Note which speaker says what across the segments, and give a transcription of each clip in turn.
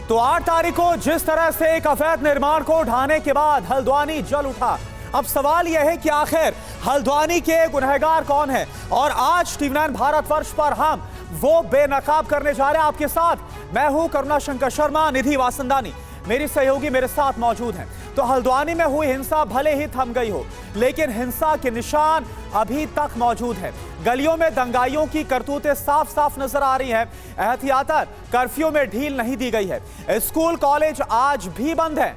Speaker 1: तो 8 तारीख को जिस तरह से एक अवैध निर्माण को ढाने के बाद हल्द्वानी जल उठा, अब सवाल यह है कि आखिर हल्द्वानी के गुनहगार कौन है। और आज टीवी9 भारतवर्ष पर हम वो बेनकाब करने जा रहे हैं। आपके साथ मैं हूं करुणा शंकर शर्मा, निधि वासंदानी मेरी सहयोगी मेरे साथ मौजूद हैं। तो हल्द्वानी में हुई हिंसा भले ही थम गई हो, लेकिन हिंसा के निशान अभी तक मौजूद है। गलियों में दंगाइयों की करतूतें साफ साफ नजर आ रही हैं। एहतियातन कर्फ्यू में ढील नहीं दी गई है। स्कूल कॉलेज आज भी बंद है।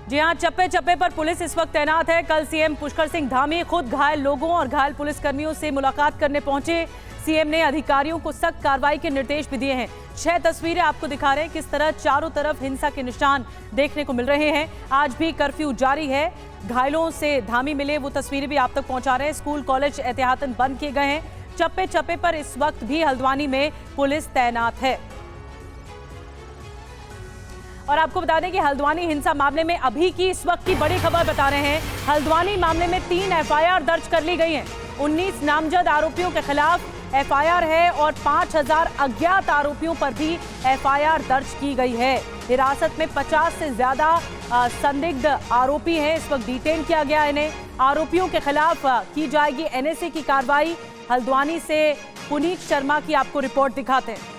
Speaker 2: जी हां, चप्पे चप्पे पर पुलिस इस वक्त तैनात है। कल सीएम पुष्कर सिंह धामी खुद घायल लोगों और घायल पुलिसकर्मियों से मुलाकात करने पहुंचे। सीएम ने अधिकारियों को सख्त कार्रवाई के निर्देश भी दिए हैं। 6 तस्वीरें आपको दिखा रहे हैं किस तरह चारों तरफ हिंसा के निशान देखने को मिल रहे हैं। आज भी कर्फ्यू जारी है। घायलों से धामी मिले वो तस्वीरें भी आप तक पहुंचा रहे हैं। स्कूल कॉलेज एहतियातन बंद किए गए हैं। चप्पे चप्पे पर इस वक्त भी हल्द्वानी में पुलिस तैनात है। और आपको बता दें कि हल्द्वानी हिंसा मामले में अभी की इस वक्त की बड़ी खबर बता रहे हैं। हल्द्वानी मामले में 3 एफआईआर दर्ज कर ली गई हैं। 19 नामजद आरोपियों के खिलाफ एफआईआर है और 5000 अज्ञात आरोपियों पर भी एफआईआर दर्ज की गई है। हिरासत में 50 से ज्यादा संदिग्ध आरोपी हैं। इस वक्त डिटेन किया गया इन्हें। आरोपियों के खिलाफ की जाएगी एनएसए की कार्रवाई। हल्द्वानी से पुनीत शर्मा की आपको रिपोर्ट दिखाते हैं।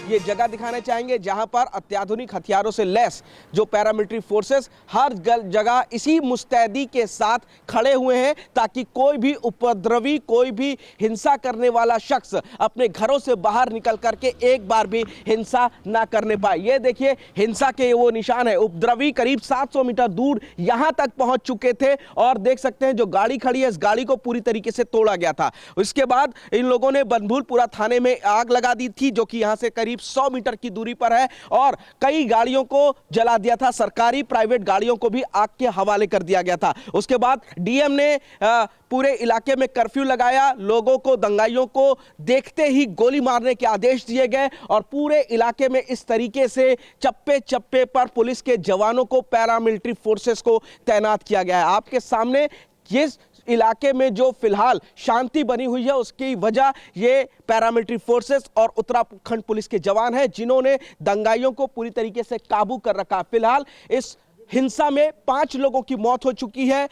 Speaker 3: ये जगह दिखाना चाहेंगे जहां पर अत्याधुनिक हथियारों से लैस जो पैरामिलिट्री फोर्सेस हर जगह इसी मुस्तैदी के साथ खड़े हुए हैं ताकि कोई भी उपद्रवी, कोई भी हिंसा करने वाला शख्स अपने घरों से बाहर निकल करके एक बार भी हिंसा ना करने पाए। ये देखिए हिंसा के वो निशान है। उपद्रवी करीब 700 मीटर दूर यहां तक पहुंच चुके थे और देख सकते हैं जो गाड़ी खड़ी है इस गाड़ी को पूरी तरीके से तोड़ा गया था। उसके बाद इन लोगों ने बनभूलपुरा थाने में आग लगा दी थी जो कि यहां से करीब 100 मीटर की दूरी पर है और कई गाड़ियों को जला दिया था। सरकारी प्राइवेट गाड़ियों को भी आग के हवाले कर दिया गया था। उसके बाद डीएम ने पूरे इलाके में कर्फ्यू लगाया। लोगों को, दंगाइयों को देखते ही गोली मारने के आदेश दिए गए और पूरे इलाके में इस तरीके से चप्पे चप्पे पर पुलिस के जवानों को, पैरामिलिट्री फोर्सेस को तैनात किया गया है। आपके सामने ये इलाके में जो फिलहाल शांति बनी हुई है उसकी वजह ये पैरामिलिट्री फोर्सेस और उत्तराखंड पुलिस के जवान हैं जिन्होंने दंगाइयों को पूरी तरीके से काबू कर रखा। फिलहाल इस हिंसा में 5 लोगों की मौत हो चुकी है।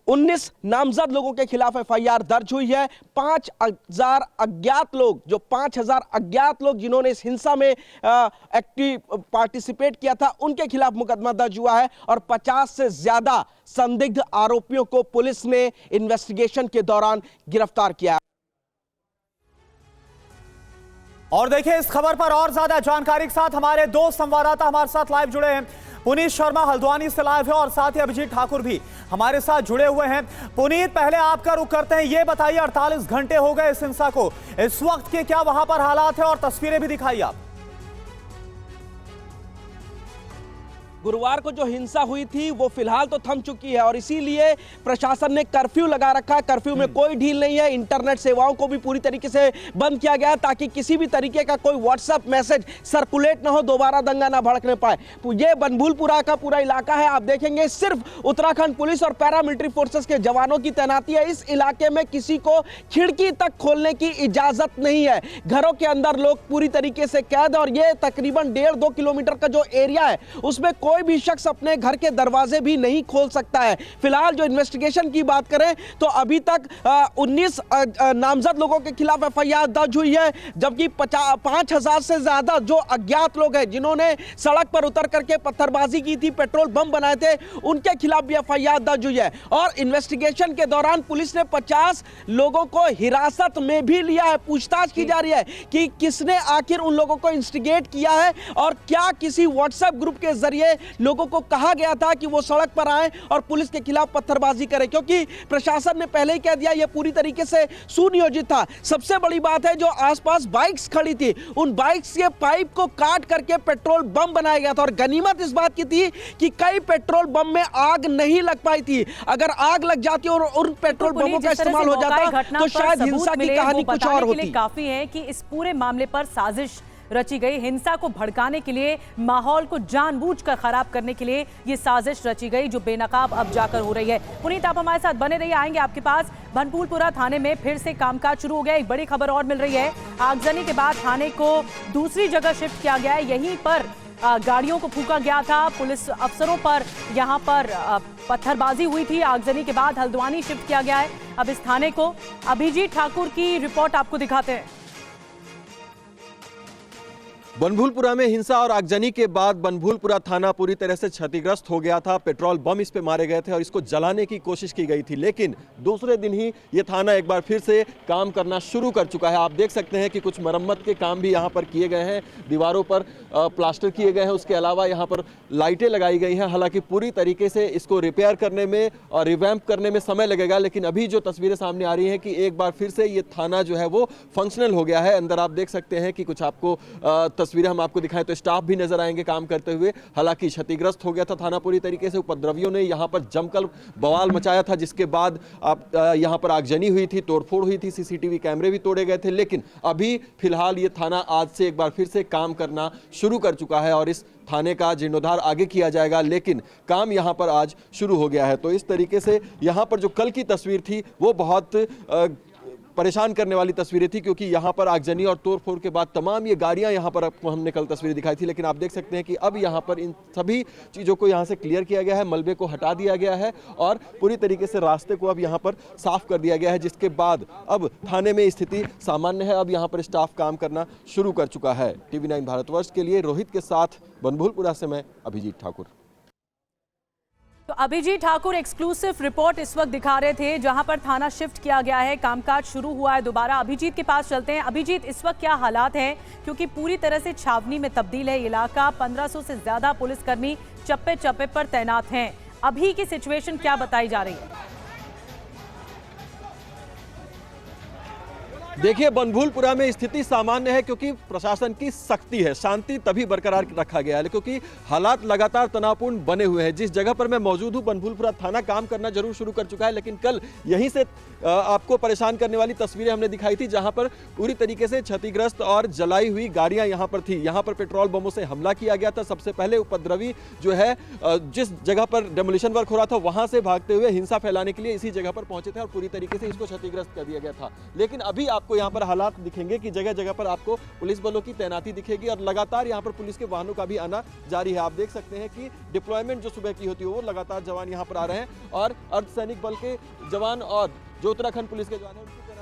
Speaker 3: 19 नामजद लोगों के खिलाफ एफआईआर दर्ज हुई है। 5000 अज्ञात लोग, जो 5000 अज्ञात लोग जिन्होंने इस हिंसा में एक्टिव पार्टिसिपेट किया था उनके खिलाफ मुकदमा दर्ज हुआ है और 50 से ज्यादा संदिग्ध आरोपियों को पुलिस ने इन्वेस्टिगेशन के दौरान गिरफ्तार किया।
Speaker 1: और देखिए इस खबर पर और ज्यादा जानकारी के साथ हमारे 2 संवाददाता हमारे साथ लाइव जुड़े हैं। पुनीत शर्मा हल्द्वानी से लाइव है और साथ ही अभिजीत ठाकुर भी हमारे साथ जुड़े हुए हैं। पुनीत, पहले आपका रुख करते हैं, ये बताइए 48 घंटे हो गए इस हिंसा को, इस वक्त के क्या वहां पर हालात है और तस्वीरें भी दिखाइए आप।
Speaker 3: गुरुवार को जो हिंसा हुई थी वो फिलहाल तो थम चुकी है और इसीलिए प्रशासन ने कर्फ्यू लगा रखा है। कर्फ्यू में कोई ढील नहीं है। इंटरनेट सेवाओं को भी पूरी तरीके से बंद किया गया है ताकि किसी भी तरीके का कोई व्हाट्सएप मैसेज सर्कुलेट ना हो, दोबारा दंगा ना भड़कने पाए। ये बनभूलपुरा का पूरा इलाका है। आप देखेंगे सिर्फ उत्तराखंड पुलिस और पैरामिलिट्री फोर्सेस के जवानों की तैनाती है। इस इलाके में किसी को खिड़की तक खोलने की इजाजत नहीं है। घरों के अंदर लोग पूरी तरीके से कैद और ये तकरीबन 1.5-2 किलोमीटर का जो एरिया है उसमें कोई भी शख्स अपने घर के दरवाजे भी नहीं खोल सकता है। फिलहाल जो इन्वेस्टिगेशन की बात करें तो अभी तक 19 नामजद लोगों के खिलाफ एफआईआर दर्ज हुई है जबकि 5000 से ज्यादा जो अज्ञात लोग हैं जिन्होंने सड़क पर उतर करके पत्थरबाजी की थी, पेट्रोल बम बनाए थे, उनके खिलाफ भी एफआईआर दर्ज हुई है। और इन्वेस्टिगेशन के दौरान पुलिस ने 50 लोगों को हिरासत में भी लिया है। पूछताछ की जा रही है कि किसने आखिर उन लोगों को इंस्टिगेट किया है और क्या किसी व्हाट्सएप ग्रुप के जरिए लोगों को कहा गया था कि वो सड़क पर आए और पुलिस के खिलाफ पत्थरबाजी करें, क्योंकि प्रशासन ने पहले ही कह दिया यह पूरी तरीके से सुनियोजित था। सबसे बड़ी बात है जो आसपास बाइक्स खड़ी थी उन बाइक्स के पाइप को काट करके पेट्रोल बम बनाया गया था और गनीमत इस बात की थी कि कई पेट्रोल बम में आग नहीं लग पाई थी। अगर आग लग जाती और उन पेट्रोल बमों का इस्तेमाल हो जाता तो शायद हिंसा की कहानी कुछ और होती।
Speaker 2: काफी है कि इस पूरे मामले पर साजिश रची गई। हिंसा को भड़काने के लिए, माहौल को जानबूझकर खराब करने के लिए ये साजिश रची गई जो बेनकाब अब जाकर हो रही है। पुनीत, आप हमारे साथ बने रहिए, आएंगे आपके पास। बनभूलपुरा थाने में फिर से कामकाज शुरू हो गया। एक बड़ी खबर और मिल रही है, आगजनी के बाद थाने को दूसरी जगह शिफ्ट किया गया है। यहीं पर गाड़ियों को फूंका गया था, पुलिस अफसरों पर यहां पर पत्थरबाजी हुई थी। आगजनी के बाद हल्द्वानी शिफ्ट किया गया है अब इस थाने को। अभिजीत ठाकुर की रिपोर्ट आपको दिखाते हैं।
Speaker 4: बनभूलपुरा में हिंसा और आगजनी के बाद बनभूलपुरा थाना पूरी तरह से क्षतिग्रस्त हो गया था। पेट्रोल बम इस पे मारे गए थे और इसको जलाने की कोशिश की गई थी, लेकिन दूसरे दिन ही ये थाना एक बार फिर से काम करना शुरू कर चुका है। आप देख सकते हैं कि कुछ मरम्मत के काम भी यहाँ पर किए गए हैं, दीवारों पर प्लास्टर किए गए हैं, उसके अलावा यहाँ पर लाइटें लगाई गई हैं। हालांकि पूरी तरीके से इसको रिपेयर करने में और रिवैम्प करने में समय लगेगा, लेकिन अभी जो तस्वीरें सामने आ रही हैं कि एक बार फिर से ये थाना जो है वो फंक्शनल हो गया है। अंदर आप देख सकते हैं कि कुछ आपको तस्वीरें हम आपको दिखाएं तो स्टाफ भी नजर आएंगे काम करते हुए। हालांकि क्षतिग्रस्त हो गया था थाना पूरी तरीके से। उपद्रवियों ने यहां पर जमकर बवाल मचाया था, जिसके बाद यहां पर आगजनी हुई थी, तोड़फोड़ हुई थी, सीसीटीवी कैमरे भी तोड़े गए थे। लेकिन अभी फिलहाल ये थाना आज से एक बार फिर से काम करना शुरू कर चुका है और इस थाने का जीर्णोद्धार आगे किया जाएगा, लेकिन काम यहां पर आज शुरू हो गया है। तो इस तरीके से यहां पर जो कल की तस्वीर थी वो बहुत परेशान करने वाली तस्वीरें थी, क्योंकि यहाँ पर आगजनी और तोड़फोड़ के बाद तमाम ये गाड़ियाँ यहाँ पर आपको हमने कल तस्वीरें दिखाई थी, लेकिन आप देख सकते हैं कि अब यहाँ पर इन सभी चीज़ों को यहाँ से क्लियर किया गया है, मलबे को हटा दिया गया है और पूरी तरीके से रास्ते को अब यहाँ पर साफ कर दिया गया है, जिसके बाद अब थाने में स्थिति सामान्य है। अब यहाँ पर स्टाफ काम करना शुरू कर चुका है। TV9 भारतवर्ष के लिए रोहित के साथ बनभूलपुरा से मैं अभिजीत ठाकुर।
Speaker 2: तो अभिजीत ठाकुर एक्सक्लूसिव रिपोर्ट इस वक्त दिखा रहे थे जहां पर थाना शिफ्ट किया गया है, कामकाज शुरू हुआ है दोबारा। अभिजीत के पास चलते हैं। अभिजीत, इस वक्त क्या हालात हैं, क्योंकि पूरी तरह से छावनी में तब्दील है इलाका। 1500 से ज्यादा पुलिसकर्मी चप्पे चप्पे पर तैनात हैं। अभी की सिचुएशन क्या बताई जा रही है?
Speaker 4: देखिए, बनभूलपुरा में स्थिति सामान्य है क्योंकि प्रशासन की सख्ती है। शांति तभी बरकरार रखा गया है क्योंकि हालात लगातार तनावपूर्ण बने हुए हैं। जिस जगह पर मैं मौजूद हूं, बनभूलपुरा थाना काम करना जरूर शुरू कर चुका है, लेकिन कल यहीं से आपको परेशान करने वाली तस्वीरें हमने दिखाई थी, जहां पर पूरी तरीके से क्षतिग्रस्त और जलाई हुई गाड़ियां यहां पर थी। यहां पर पेट्रोल बमों से हमला किया गया था। सबसे पहले उपद्रवी जो है जिस जगह पर डेमोलिशन वर्क हो रहा था वहां से भागते हुए हिंसा फैलाने के लिए इसी जगह पर पहुंचे थे और पूरी तरीके से इसको क्षतिग्रस्त कर दिया गया था। लेकिन अभी आपको यहाँ पर हालात दिखेंगे कि जगह जगह पर आपको पुलिस बलों की तैनाती दिखेगी और लगातार यहाँ पर पुलिस के वाहनों का भी आना जारी है। आप देख सकते हैं कि डिप्लॉयमेंट जो सुबह की होती है वो लगातार जवान यहाँ पर आ रहे हैं और अर्धसैनिक बल के जवान और जो उत्तराखंड पुलिस के जवान हैं उनकी तैनाती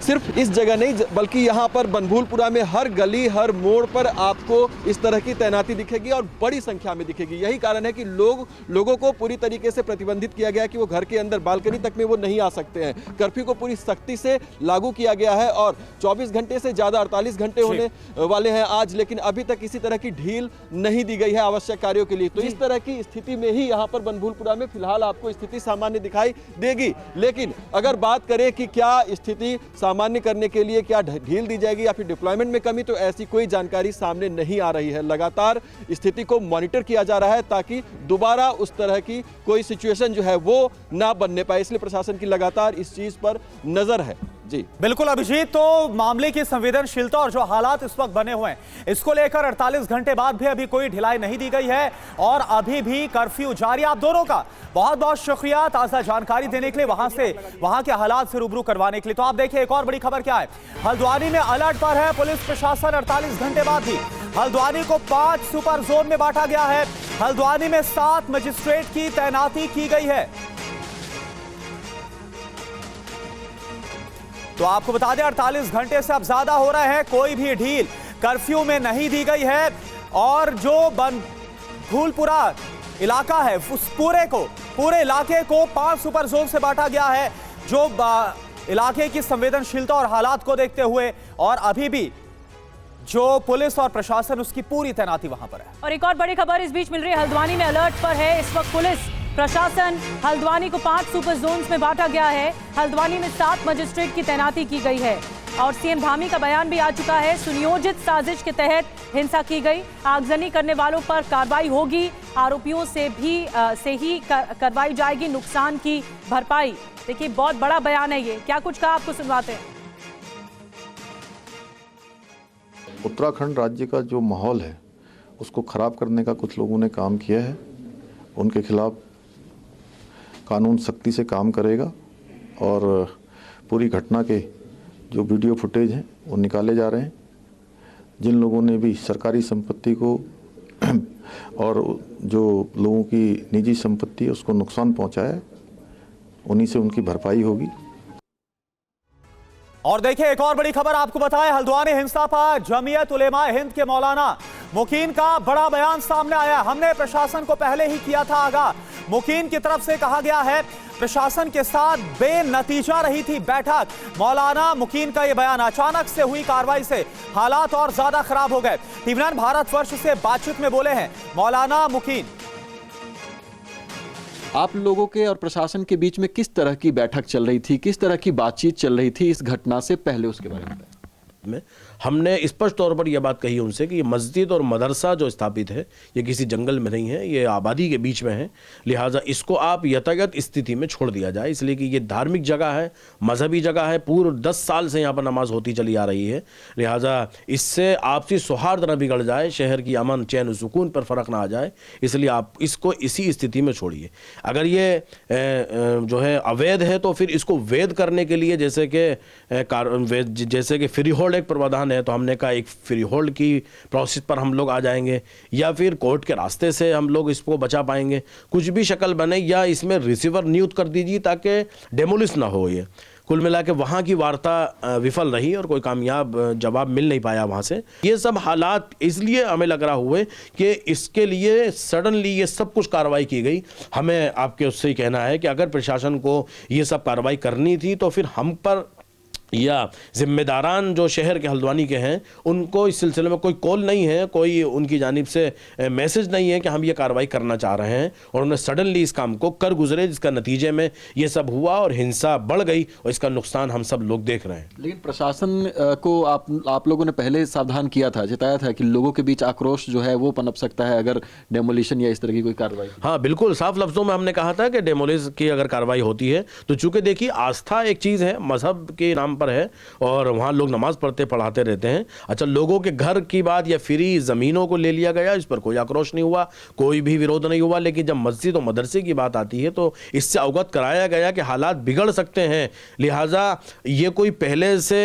Speaker 4: सिर्फ इस जगह नहीं बल्कि यहाँ पर बनभूलपुरा में हर गली हर मोड़ पर आपको इस तरह की तैनाती दिखेगी और बड़ी संख्या में दिखेगी। यही कारण है कि लोगों को पूरी तरीके से प्रतिबंधित किया गया है कि वो घर के अंदर बालकनी तक में वो नहीं आ सकते हैं। कर्फ्यू को पूरी सख्ती से लागू किया गया है और 24 घंटे से ज्यादा 48 घंटे होने वाले हैं आज, लेकिन अभी तक किसी तरह की ढील नहीं दी गई है आवश्यक कार्यों के लिए। तो इस तरह की स्थिति में ही यहाँ पर बनभूलपुरा में फिलहाल आपको स्थिति सामान्य दिखाई देगी। लेकिन अगर बात करें कि क्या स्थिति सामान्य करने के लिए क्या ढील दी जाएगी या फिर डिप्लॉयमेंट में कमी, तो ऐसी कोई जानकारी सामने नहीं आ रही है। लगातार स्थिति को मॉनिटर किया जा रहा है ताकि दोबारा उस तरह की कोई सिचुएशन जो है वो ना बनने पाए, इसलिए प्रशासन की लगातार इस चीज पर नजर है। जी
Speaker 1: बिल्कुल अभिजीत, तो मामले की संवेदनशीलता और जो हालात इस वक्त बने हुए हैं इसको लेकर 48 घंटे बाद भी अभी कोई ढिलाई नहीं दी गई है और अभी भी कर्फ्यू जारी। आप दोनों का बहुत बहुत शुक्रिया ताजा जानकारी देने के लिए, वहां के हालात से रूबरू करवाने के लिए। तो आप देखिए एक और बड़ी खबर क्या है, हल्द्वानी में अलर्ट पर है पुलिस प्रशासन। 48 घंटे बाद भी हल्द्वानी को 5 सुपर जोन में बांटा गया है। हल्द्वानी में 7 मजिस्ट्रेट की तैनाती की गई है। तो आपको बता दें 48 घंटे से अब ज्यादा हो रहे हैं, कोई भी ढील कर्फ्यू में नहीं दी गई है और जो बनभूलपुरा इलाका है उस पूरे इलाके को 5 सुपर जोन से बांटा गया है, जो इलाके की संवेदनशीलता और हालात को देखते हुए, और अभी भी जो पुलिस और प्रशासन उसकी पूरी तैनाती वहां पर है।
Speaker 2: और एक और बड़ी खबर इस बीच मिल रही है, हल्द्वानी में अलर्ट पर है इस वक्त पुलिस प्रशासन। हल्द्वानी को 5 सुपर जोन्स में बांटा गया है। हल्द्वानी में 7 मजिस्ट्रेट की तैनाती की गई है और सीएम धामी का बयान भी आ चुका है। सुनियोजित साजिश के तहत हिंसा की गई, आगजनी करने वालों पर कार्रवाई होगी, आरोपियों से ही करवाई जाएगी नुकसान की भरपाई। देखिए बहुत बड़ा बयान है ये, क्या कुछ कहा आपको सुनवाते हैं।
Speaker 5: उत्तराखंड राज्य का जो माहौल है उसको ख़राब करने का कुछ लोगों ने काम किया है। उनके खिलाफ कानून सख्ती से काम करेगा और पूरी घटना के जो वीडियो फुटेज हैं वो निकाले जा रहे हैं। जिन लोगों ने भी सरकारी संपत्ति को और जो लोगों की निजी संपत्ति है उसको नुकसान पहुंचाया है, उन्हीं से उनकी भरपाई होगी।
Speaker 1: और देखिए एक और बड़ी खबर आपको बताएं, हल्द्वानी हिंसा पर जमीयत उलेमा हिंद के मौलाना मुकीन का बड़ा बयान सामने आया। हमने प्रशासन को पहले ही किया था आगाह। मुकीन की तरफ से कहा गया है प्रशासन के साथ बेनतीजा रही थी बैठक। मौलाना मुकीन का यह बयान, अचानक से हुई कार्रवाई से हालात और ज्यादा खराब हो गए। टीवी9 भारतवर्ष से बातचीत में बोले हैं मौलाना मुकीन।
Speaker 4: आप लोगों के और प्रशासन के बीच में किस तरह की बैठक चल रही थी, किस तरह की बातचीत चल रही थी इस घटना से पहले, उसके बारे में?
Speaker 6: हमने स्पष्ट तौर पर यह बात कही उनसे कि ये मस्जिद और मदरसा जो स्थापित है ये किसी जंगल में नहीं है, ये आबादी के बीच में है, लिहाजा इसको आप यथागत स्थिति में छोड़ दिया जाए, इसलिए कि ये धार्मिक जगह है, मजहबी जगह है, पूर्व 10 साल से यहाँ पर नमाज होती चली आ रही है, लिहाजा इससे आपसी सौहार्द न बिगड़ जाए, शहर की अमन चैन सुकून पर फ़र्क ना आ जाए, इसलिए आप इसको इसी स्थिति में छोड़िए। अगर ये जो है अवैध है तो फिर इसको वैध करने के लिए जैसे कि फ्री होल्ड एक प्रावधान है, तो हमने कहा एक फ्री होल्ड की प्रोसेस पर हम लोग आ जाएंगे या फिर कोर्ट के रास्ते से हम लोग इसको बचा पाएंगे। कुछ भी शक्ल बने या इसमें रिसीवर नियुक्त कर दीजिए ताकि डेमोलिश ना हो। ये कुल मिला के वहाँ की वार्ता विफल रही और कोई कामयाब जवाब मिल नहीं पाया वहाँ से। ये सब हालात इसलिए हमें लग रहा हुए कि इसके लिए सडनली ये सब कुछ कार्रवाई की गई। हमें आपके उससे ही कहना है कि अगर प्रशासन को ये सब कार्रवाई करनी थी तो फिर हम पर या जिम्मेदारान जो शहर के हल्द्वानी के हैं उनको इस सिलसिले में कोई कॉल नहीं है, कोई उनकी जानिब से मैसेज नहीं है कि हम ये कार्रवाई करना चाह रहे हैं, और उन्होंने सडनली इस काम को कर गुजरे जिसका नतीजे में ये सब हुआ और हिंसा बढ़ गई और इसका नुकसान हम सब लोग देख रहे हैं।
Speaker 4: लेकिन प्रशासन को आप लोगों ने पहले सावधान किया था, जताया था कि लोगों के बीच आक्रोश जो है वो पनप सकता है अगर डेमोलिशन या इस तरह की कोई कार्रवाई।
Speaker 6: हाँ बिल्कुल, साफ लफ्ज़ों में हमने कहा था कि डेमोलिश की अगर कार्रवाई होती है तो चूंकि देखिए आस्था एक चीज़ है, मजहब के नाम पर है और वहाँ लोग नमाज पढ़ते पढ़ाते रहते हैं। अच्छा, लोगों के घर की बात या फ्री ज़मीनों को ले लिया गया, इस पर कोई आक्रोश नहीं हुआ, कोई भी विरोध नहीं हुआ, लेकिन जब मस्जिद और मदरसे की बात आती है तो इससे अवगत कराया गया कि हालात बिगड़ सकते हैं, लिहाजा ये कोई पहले से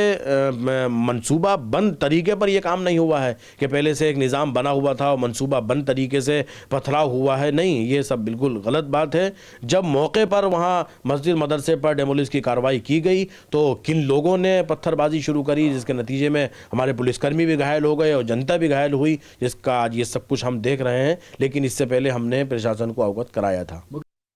Speaker 6: मनसूबा बंद तरीके पर यह काम नहीं हुआ है कि पहले से एक निज़ाम बना हुआ था और मनसूबा बंद तरीके से पथराव हुआ है। नहीं, ये सब बिल्कुल गलत बात है। जब मौके पर वहाँ मस्जिद मदरसे पर डेमोलिश की कार्रवाई की गई तो किन लोगों ने पत्थरबाजी शुरू करी जिसके नतीजे में हमारे पुलिसकर्मी भी घायल हो गए और जनता भी घायल हुई, जिसका आज ये सब कुछ हम देख रहे हैं, लेकिन इससे पहले हमने प्रशासन को अवगत कराया था।